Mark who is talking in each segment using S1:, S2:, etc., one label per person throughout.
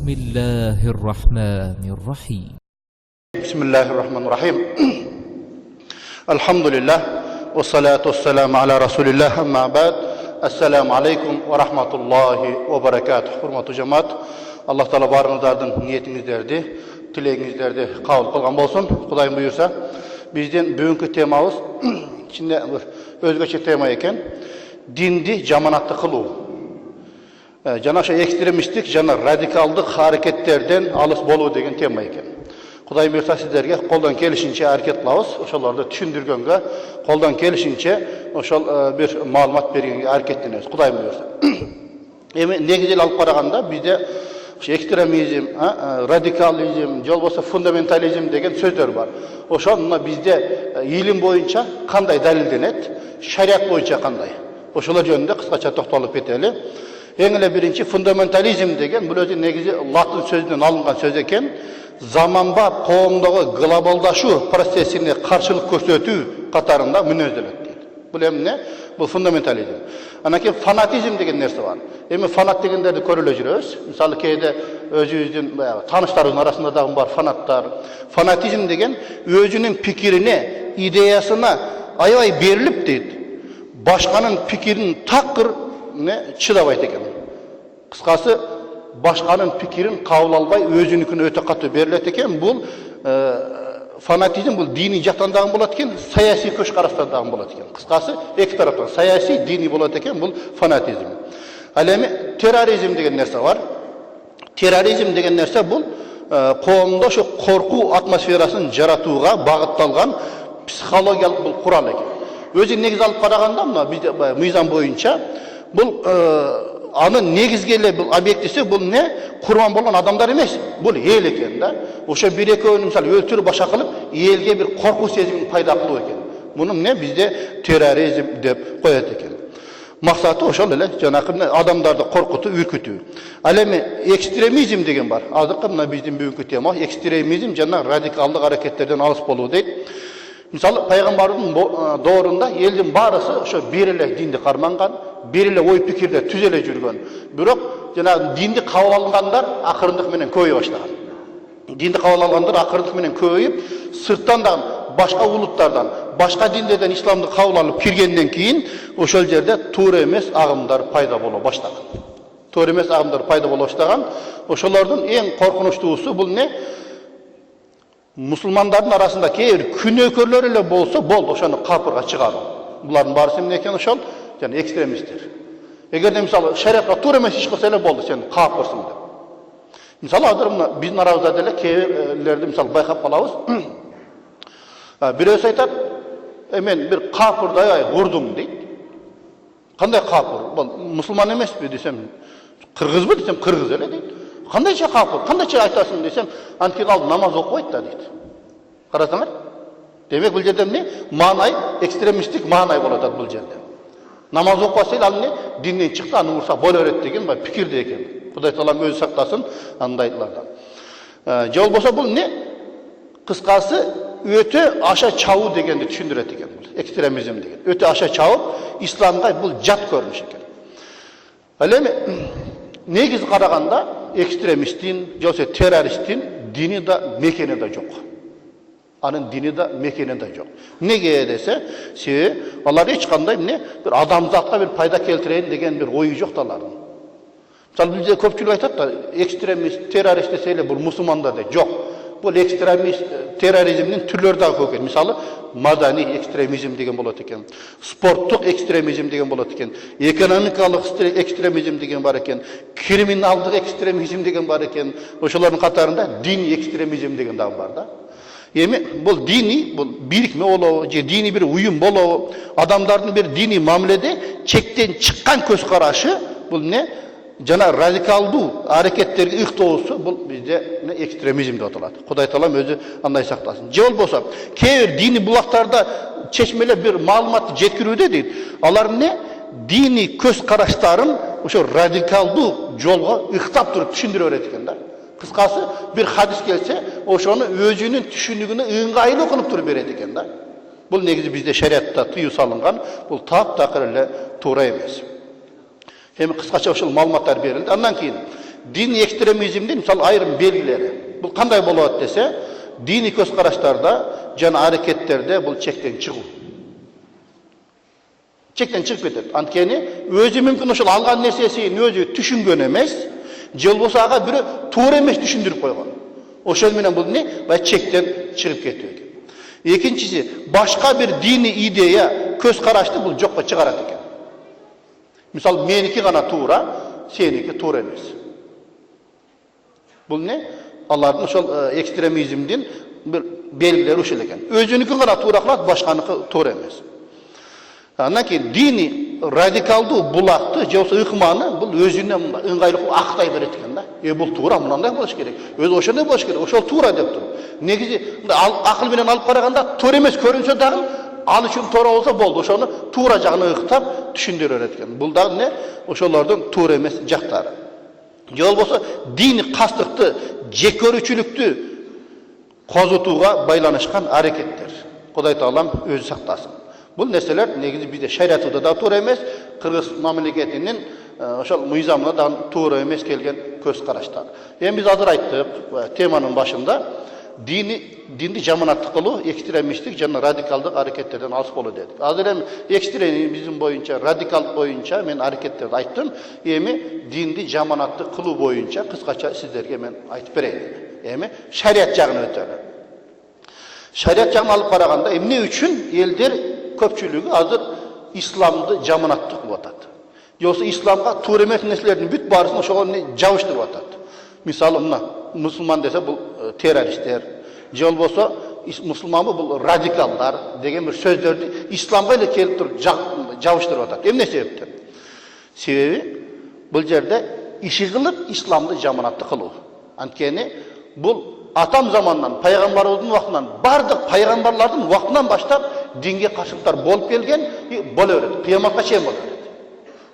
S1: الله الرحمن الرحيم
S2: بسم الله الرحمن الرحيم الحمد لله والصلاة والسلام على رسول الله أما بعد السلام عليكم ورحمة الله وبركاته. Hurmatly cemaat, Allah Taala barыңыздардын ниетиңиздерди, тилегиңиздерди кабыл кылган болсун. Кудайым буйрса, биздин бүгүнкү темабыз içinde özgöçe tema eken, dindi jamanatты kılуу. Жана ошо экстремисттик жана радикалдык аракеттерден алыс болуу деген тема экен. Кудай буйрса сиздерге колдон келишинче аракет кылабыз, ошолорду түшүндүргөнгө, колдон келишинче ошол бир маалымат бергенге аракеттенебиз. Кудай буйрса. Эми негизил алып караганда бизде экстремизм, радикализм, же болбосо фундаментализм деген сөздөр бар. Ошону бизде илим боюнча кандай далилденет, шарият боюнча кандай. Ошолор жөнүндө кыскача токтолуп кетели. Эң эле биринчи фундаментализм деген бул өзү негизи латын сөзүнөн алынган сөз экен. Заманба коомдогу глобалдашуу процессине каршылык көрсөтүү катарында мүнөздөлөт дейт. Бул эмне? Бул фундаментализм. Анан кийин фанатизм деген нерсе бар. Эми фанат дегендерди көрүп эле жүрөбүз. Мисалы кээде өзүбүздүн тааныштарыбыздын арасында дагы бар фанаттар. Фанатизм деген өзүнүн пикирине, идеясына аябай берилип дейт. Башканын пикирин такыр чыдабайт экен. Кыскасы, башканын пикирин кабыл албай, өзүнүкүнө өтө катуу берилет экен. Бул фанатизм бул диний жактан дагы болот экен, саясий көч караштан дагы болот экен. Кыскасы, эки тараптан саясий, диний болот экен, бул фанатизм. Ал эми терроризм деген нерсе бар. Терроризм деген нерсе бул коомдо ошо коркуу атмосферасын жаратууга багытталган психологиялык бул курал экен. Өзү негиз алып караганда, мына бизде мыйзам боюнча бул анын негизги эле бул объектиси бул не? Курман болгон адамдар эмес, бул эл экен да. Ошо бир экөөнү мисалы өлтүрүп башка кылып, элге бир коркуу сезимин пайда кылуу экен. Муну эмне? Бизде терроризм деп коет экен. Максаты ошол эле жанакы адамдарды коркутуу, үркүтүү. Ал эми экстремизм деген бар. Азыркы мына биздин бүгүнкү тема экстремизм жана радикалдык аракеттерден алыс болуу дейт. Мисалы пайгамбардын доорунда элдин баарысы ошо бир эле динди карманган, бир эле ой пикирде түз эле жүргөн. Бирок жана динди кабыл алгандар акырындык менен көбөйө баштаган. Динди кабыл алгандар акырындык менен көбөйүп, сырттан да башка улуттардан, башка диндерден исламды кабыл алып киргенден кийин ошол жерде туура эмес агымдар пайда боло баштаган. Туура эмес агымдар пайда боло баштаган. Ошолордун эң коркунучтуусу бул не? Мусулмандардын арасында кээ бир күнөөкөрлөр эле болсо, болду ошону капырга чыгаруу. Булардын баарысы эмне экен ошол? Жана экстремисттер. Эгерде мисалы шариатка туура эмес иш кылса эле болду, сен капырсың деп. Мисалы азыр мына биздин арабызда деле кээрлерди мисалы байкап калабыз. Бирөөсү айтат, мен бир капырды аябай урдум дейт. Кандай капыр? Бул мусулман эмеспи десем, кыргызбы десем, кыргыз эле дейт. Кандайча капыр, кандайча айтасың десем, анткени ал намаз окубайт да дейт. Карасаңар? Демек бул жерде эмне? Маанай, экстремисттик маанай болуп атат бул жерде. Намаз окубаса ал эмне? Динден чыкты, аны урса боло берет деген пикирде экен. Кудай Таалам өзү сактасын андайлардан. Же болбосо бул эмне? Кыскасы өтө аша чабуу дегенди түшүндүрөт экен бул. Экстремизм деген. Өтө аша чабып, исламга бул жат көрүнүш экен. Ал эми негиз караганда экстремисттин, жосе террористтин дини да мекени да жок. Анын дини да мекени да жок. Неге десе, себеби алар эч кандай эмне бир адамзатка бир пайда келтирейин деген бир ою жок алардын. Мисалы бизде көпчүлүк айтат да, экстремист, террорист десе эле бул мусулмандар да жок. Бул экстремист, терроризмдин түрлөрү дагы көп экен. Мисалы мадани экстремизм деген болот экен. Спорттук экстремизм деген болот экен. Экономикалык экстремизм деген бар экен. Криминалдык экстремизм деген бар экен. Ошолордун катарында диний экстремизм деген дагы бар да. Эми бул дини, бул бирикме болобу, же дини бир уюм болобу, адамдардын бир дини мамиледе чектен чыккан көз карашы бул не? Жана радикалдуу аракеттерге ыктоосу бул бизде экстремизм деп аталат. Кудай Таалам өзү андай сактасын. Же болбосо кээ бир дини булактарда чечмелеп бир маалыматты жеткирүүдө дейт. Алар эмне? Дини көз караштарын ошо радикалдуу жолго ыктап туруп түшүндүрө берет экен да. Кыскасы бир хадис келсе, ошону өзүнүн түшүнүгүнө ыңгайлуу кылып туруп берет экен да. Бул негизи бизде шариатта тыюу салынган, бул таптакыр эле туура эмес. Эми кыскача ошол маалыматтар берилди. Андан кийин Dini ekstremizmdin misal ayrım belgileri. Bu kanday bolot dese, dini közkaraşlarda, jana hareketlerde bu çekten çıkuu. Çekten çıkıp ketedi. Antkeni özü mümkün oşol algan nersesini özü düşüngön emes, jıl bolsa aga biri toğra emes düşündürüp koygan. Oşol menen bu ne? Bay çekten çıkıp ketiyor. Ekinçisi, başka bir dini ideya köz karaştı bu jokka çıgarat eken. Misal meniki gana toğra, seniki toğra emes. Bu ne? Allah'ın oşol ekstremizmdin bir belgileri oşol eken. Özüniki gana toğra kılat, başkanıkı toğra emes. Andan keyin dini radikaldı, bulaktı, jausa ыкманы bu özünden ыңгайлык akтай beret eken da. Bu toğra, mınандай boluş gerek. Öz oşonday boluş gerek. Oşol toğra dep tur. Negizi akıl bilen alıp karaganda toğra emes körünse dagы al üçün toğra bolsa boldu. Oşonu toğra jagына ıktap düşündürür eken. Bul dagы ne? Oşolordun toğra emes jaktары. Jol bolsa dini kastыкты, jek körүүчүлүктү козутууга байланышкан аракеттер. Кудай Taalam özü saktasın. Bu nesneler negizi bizde şeriatıda da toğra emes, Kırgız mamleketinin oşal mıyzamına da toğra emes kelgen köz karaşlar. Yani biz hazır ayttık temanın başında dini jamanatlık kılуу, ekstremistlik jana radikaldık hareketlerden alыс boluu dedik. Hazır hem ekstremizm bizim boyunca, radikal boyunca men hareketlerdi ayttım. Emi dini jamanatlık kılуу boyunca kıskaça sizlerge men aytıp bereyim. Emi şeriat jagına ötölü. Şeriat jagına alıp karaganda emne üçün elder köpçülüğü hazır İslam'da jamanatlık kılıp atat. Yoksa İslam'a toğra emes neslerinin büt barısını şoğunu jabıştırıp atat. Misal mına Müslüman dese bu teröristler, jol bolsa Müslüman bu radikallar degen bir sözlerdi İslam'a ile kelip turup jabıştırıp atat. Emne sebepten? Sebebi bu jerde işi kılıp İslam'da jamanatlık kılуу. Antkeni bu atam zamandan, paygambarımızın vaktinden, bardık paygambarların vaktinden başlap dinge karşılıklar bolup kelgen, bol öğret. Kıyamatga çeyin bol öğret.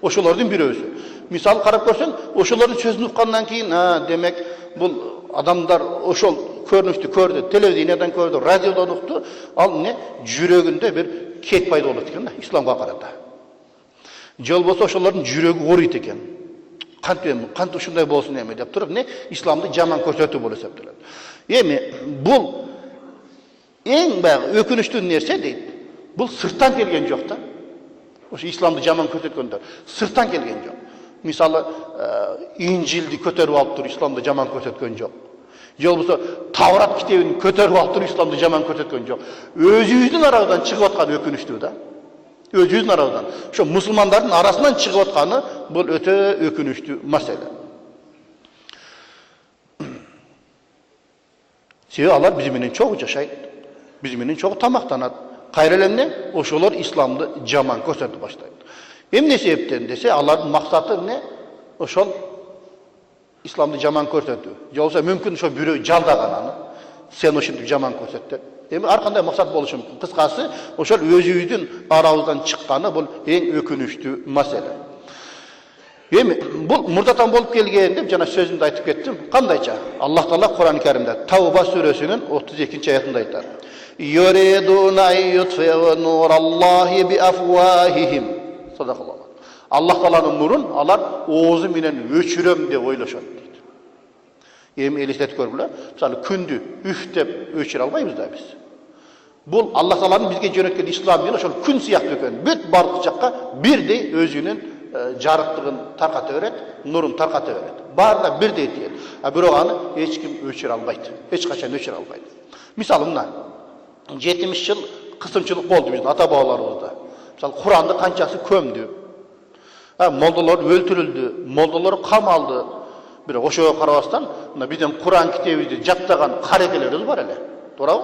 S2: Oşolardan bir özü. Misal karap görsen, oşoların sözünü uqqandan keyin, demek bu adamlar oşol körünüştü kördü, televizyondan kördü, radyodan uqtu, al ne? Jürögünde bir ket payda bolat eken, İslamga karata. Jol bolsa oşoların jürögü oruyt eken. Kant uşunday bolsun emi dep turup ne? İslam'da jaman körsötүү bolup eseptiler. Emi bu en ökünüştүү nerse deyit. Bu sırttan kelgen jok da. Oşu İslam'da jaman körsötkönдөр sırttan kelgen jok. Misalı İncil'di kötörüp alıp turup İslam'da jaman körsötkön jok. Jol bolsa Tavrat kitabını kötörüp alıp turup İslam'da jaman körsötkön jok. Özübüzdün aradan çıkıp atkан ökünüştүү da. Özübüzdün aradan. Şu Müslümanların arasından çıkıp atkanı bu öte ökünüştүү mesele. Sebebi Allah biziminin çok yaşaydı. Biziminin çok tamaktanat. Kayrelenle oşolar İslam'da jaman körsötü başlaydı. Hem ne sebepten dese Allah'ın maksatı ne? Oşol İslam'da jaman körsötü. Yoksa mümkün şu biri jaldaganany. Sen oşundu jaman körsötü. Hem arkanda maksat boluşu mümkün. Kıskası oşol özübüzdün arabızdan çıkkanı bu en ökünüştүү mesele. Hem bu murdatan bolup kelgen dep jana sözümde aytıp kettim. Kandayça? Allah Taala Kur'an-ı Kerim'de Tavba suresinin 32. ayetinde aytar. Yuriduna yutfi'u nurallahi bi afwahihim. Sadakallah. Allah Taala'nın nurun alar oğuzu menen öçüröm dep oylaşat deydi. Hem elestet görgüle. Misal kündü üf dep öçür albayбыз da biz. Bu Allah Taala'nın bizge jönötкен İslam dini şol kün siyahtı eken. Büt barkı jakka birdey özünün jarıktığın tarkata öğret, nurun tarkata öğret. Barda birdey diyer. Birogany hiç kim öçür albaydı. Hiç kaçan öçür albaydı. Misal mına 70 yıl kısımçılık boldu bizning ata-babalarımızda. Misal Kur'an'da kançası kömdü. Moldalar öldürüldü, moldalar kamaldı. Bir oşoga karabastan, bizden Kur'an kitabını jattagan karekelerimiz var ele. Doğru?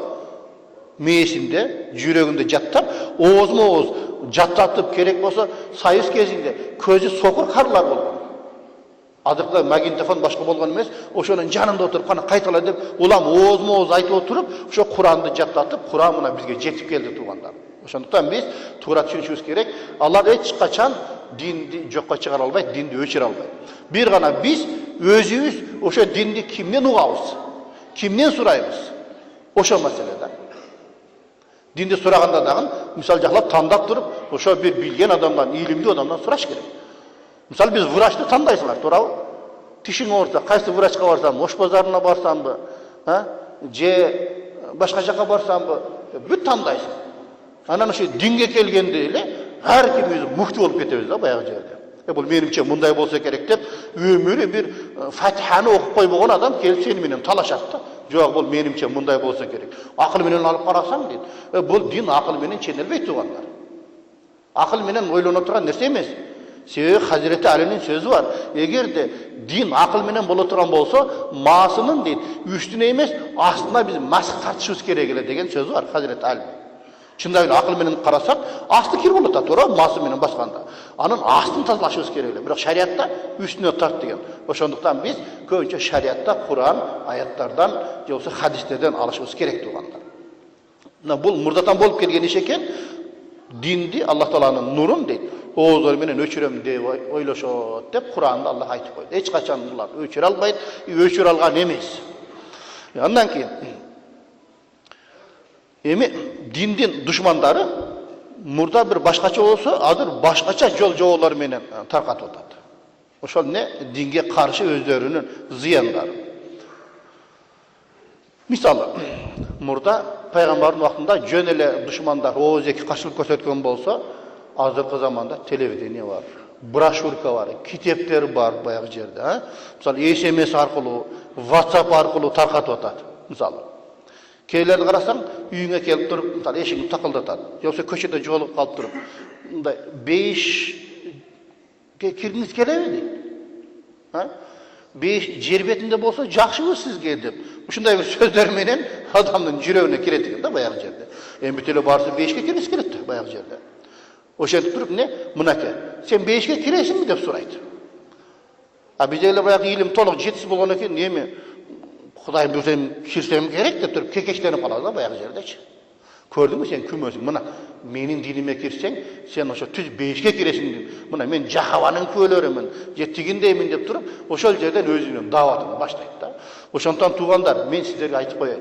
S2: Meyesinde, jürögünde jattap, oğuzma oğuz jattatıp gerek bolsa sayız kezinde közü sokur karlar bolgan. Azırkda magintofon başka bolgan emes, oşonun janında oturup kana kaytala dep, ulam oğuzma oğuz aytıp oturup, oşo Kur'an'ды jattatıp, Kur'an mına bizge жетip keldi tuğanlar. Oşonduktan biz tuğra düşünüşübüz gerek. Allah hiç kaçan dindi jokka çıkara albayt, dindi öçür albayt. Bir gana biz özübüz oşo dindi kimden uğabız? Kimden surayбыз? Oşo meselede. Dinde suraganda dagın misal jaklap tandap turup, oşo bir bilgen adamdan, ilimli adamdan suraş gerek. Misal biz vraçты tandaysыңlar, to'g'rimi? тишиң ауырса, кайсы врачка барсам, ош базарына барсамбы, же башка жака барсамбы, бүт тандайсың. Анан ошо динге келгенде эле ар ким өзү мукты болуп кетебиз да баягы жерде. Бул менимче мындай болсо керек деп, өмүрү бир Фатиханы окуп койбогон адам келип сени менен талашат да. Жок, бул менимче мындай болсо керек. Акыл менен алып карасаң дейт. Бул дин акыл менен ченелбейт тугандар. Акыл менен ойлоно турган нерсе эмес. Себеби Хазирети Алинин сөзү бар. Эгерде дин акыл менен боло турган болсо, маасынын дейт, үстүнө эмес, астына биз маск тартышыбыз керек эле деген сөзү бар Хазирети Алин. Чындап эле акыл менен карасак, асты кир болот да, туура, маасы менен басканда. Анын астын тазалашыбыз керек эле. Бирок шариатта үстүнө тарт деген. Ошондуктан биз көбүнчө шариатта Куран аяттардан же болбосо хадистерден алышыбыз керек тугандар. Мына бул мурдатан болуп келген иш экен. Динди Аллах Тааланын нурун дейт, оозор менен өчүрөм деп ойлошот деп Куранда Аллах айтып койду. Эч качан булар өчүрө албайт, өчүрө алган эмес. Андан кийин эми диндин душмандары мурда бир башкача болсо, азыр башкача жол жоболор менен таркатып атат. Ошол эмне динге каршы өздөрүнүн зыяндары. Мисалы, мурда пайгамбардын убактында жөн эле душмандар ооз эки каршылык көрсөткөн болсо, азыркы заманда телевидение бар, брошюрка бар, китептер бар баягы жерде, Мисалы, SMS аркылуу, WhatsApp аркылуу таркатып атат. Мисалы, кейлерди карасаң, үйүңө келип туруп, мисалы, эшигин такылдатат. Же болбосо көчөдө жоолуп калып туруп, мындай бейиш киргиңиз келеби дейт. Бейиш жер бетинде болсо жакшыбы сизге деп. Ушундай бир сөздөр менен адамдын жүрөгүнө кирет экен да баягы жерде. Эми бүт эле баарысы бейишке киргиз келет да баягы жерде. Ошентип туруп эмне? Мынакей, сен бейишке киресиңби деп сурайт. Бизде эле баягы илим толук жетиш болгон экен, эми Кудайым билсем кирсем керек деп туруп кекештенип калат да баягы жердечи. Көрдүңбү сен күмөсүң? Мына менин диниме кирсең, сен ошо түз бейишке киресиң деп. Мына мен жахабанын күөлөрүмүн, же тигиндеймин деп туруп, ошол жерден өзүнүн дааватын баштайт да. Ошондон туугандар, мен сиздерге айтып коеюн.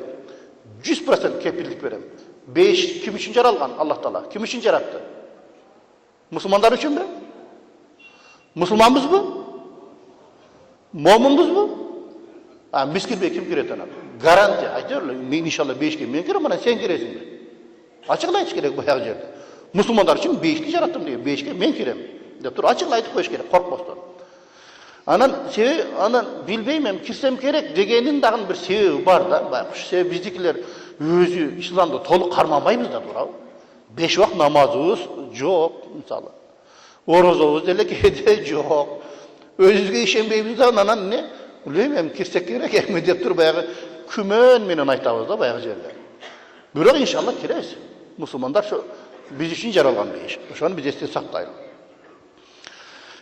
S2: 100% кепилдик берем. Бейиш ким үчүн жаралган? Аллах Таала. Ким үчүн жаратты? Мусулмандар үчүнбү? Мусулманбызбы? Момунбузбу? Биз кирбей ким кирет анан? Гарантия айтырлы. Мен иншалла бейишке мен кирем, анан сен киресиңби? Ачыгын айтыш керек баягы жерде. Мусулмандар үчүн бейишти жараттым деген, бейишке мен кирем деп туруп ачыгын айтып коюш керек, коркпостон. Анан билбейм, эми кирсем керек дегенин дагы бир себеби бар да. Баягы себеби биздикилер өзү исламды толук кармабайбыз да, туурабы? 5 убак намазыбыз жок, мисалы. Орозобуз деле кээде жок. Өзүбүзгө ишенбейбиз да, анан эмне? Билбейм, кирсек керек эми деп туруп баягы күмөн менен айтабыз да баягы жерде. Бирок иншалла киребиз. Мусулмандар ошо биз үчүн жаралган бейиш. Ошону биз эсте сактайлы.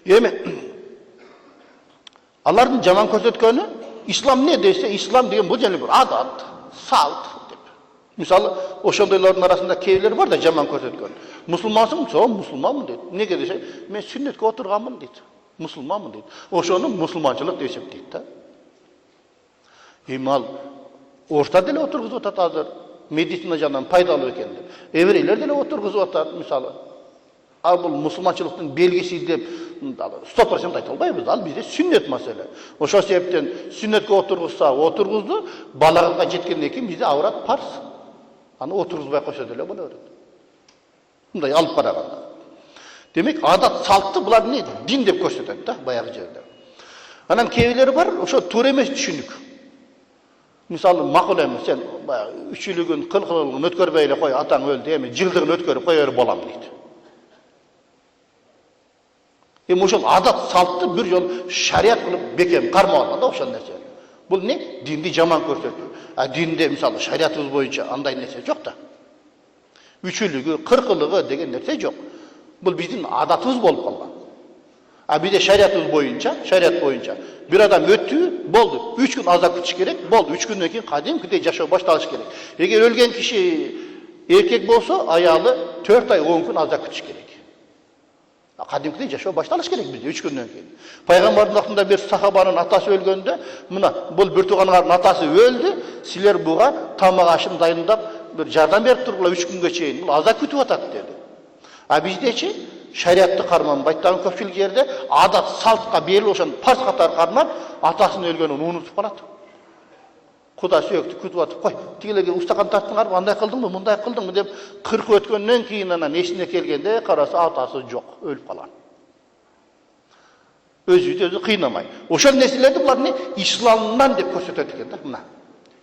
S2: Эми алардын жаман көрсөткөнү ислам эмне десе, ислам деген бул жана бир адат, салт деп. Мисалы, ошондойлордун арасында кейбирлер бар да жаман көрсөткөн. Мусулмансың, со, мусулманмын дейт. Эмнеге десе, мен сүннетке отурганмын дейт. Мусулманмын дейт. Ошону мусулманчылык деп эсептейт да. Эми ал орта деле отургузуп атат азыр. Медицина жагынан пайдалуу экен деп. Еврейлер деле отургузуп атат, мисалы. Ал бул мусулманчылыктын белгиси деп 100% айта албайбыз. Ал бизде сүннет маселе. Ошол себептен сүннетке отургузду, балагатка жеткенден кийин бизде аврат парз. Аны отургузбай койсо деле боло берет. Мындай алып караганда. Демек, адат салтты булар эмне? Дин деп көрсөтөт да баягы жерде. Анан кейбирлери бар, ошо туура эмес түшүнүк. Мисалы, макул эми сен 3-чүлүгүн, 40-ын өткөрбөй эле кой, атаң өлдү, эми жылдыгын өткөрүп коёр болам дейт. Эми ошол адат салтты бир жол шарият кылып бекем кармап алган да ошол нерсе. Бул эмне? Динди жаман көрсөтүү. Динде мисалы шариятыбыз боюнча андай нерсе жок да. 3-чүлүгү, 40-ылыгы деген нерсе жок. Бул биздин адатыбыз болуп калган. Бизде шарият боюнча бир адам өттү, болду. 3 күн азап күтүш керек, болду. 3 күндөн кийин кадимкидей жашоо башталыш керек. Эгер өлген киши эркек болсо, аялы 4 ай 10 күн азап күтүш керек. Кадимкидей жашоо башталыш керек бизде 3 күндөн кийин. Пайгамбардын вакытында бир сахабанын атасы өлгөндө, мына бул бир тууганыңардын атасы өлдү, силер буга тамак ашын дайындап бир жардам берип тургула 3 күнгө чейин. Бул азап күтүп атат деди. А биздечи шариатты карманбайт дагы көпчүлүк жерде адат салтка берилип ошону парз катары кармап, атасынын өлгөнүн унутуп калат. Куда сүйөктү күтүп атып, кой, тигилерге устакан тарттыңарбы, андай кылдыңбы, мындай кылдыңбы деп 40 өткөндөн кийин анан эсине келгенде караса атасы жок, өлүп калган. Өзү кыйнамай. Ошол нерселерди булар исламдан деп көрсөтөт экен да, мына.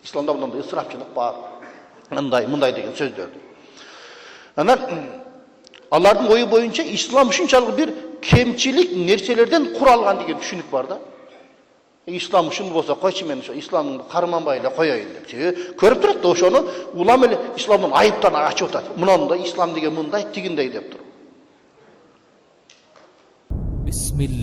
S2: Исламда мындай ысырапчылык бар. Мындай деген сөздөрдү. Анан алардын ою боюнча ислам ушунчалык бир кемчилик нерселерден куралган деген түшүнүк бар да. İslam ушун болсо койчу мен ошо исламды карманбай эле коеюн деп. Көрүп турат да ошону улам эле исламдын айыптарын ачып атат. Мынандай ислам деген мындай, тигиндей деп туруп.
S1: Bismillah.